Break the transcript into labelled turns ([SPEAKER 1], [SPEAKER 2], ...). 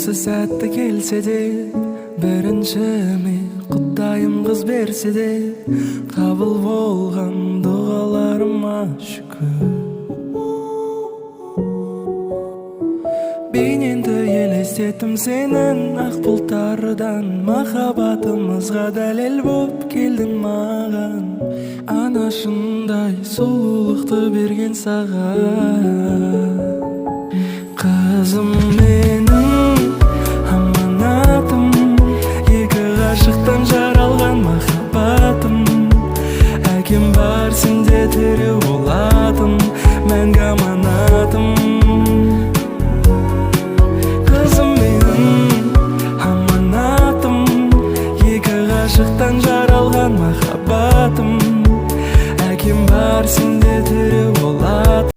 [SPEAKER 1] Осы сәтті келсе де, біріншіме Құдайым қыз берсе де, қабыл болған дұғаларыма шүкір. Бейнеңді елестеттім сенің ақ бұлттардан, махаббатымызға дәлел боп келдің маған. Анашындай сұлулықты берген саған. Қызым менің аманатым, екі ғашықтан жаралған махаббатым. Әкем бар сенде тірі болатын, мәңгі аман.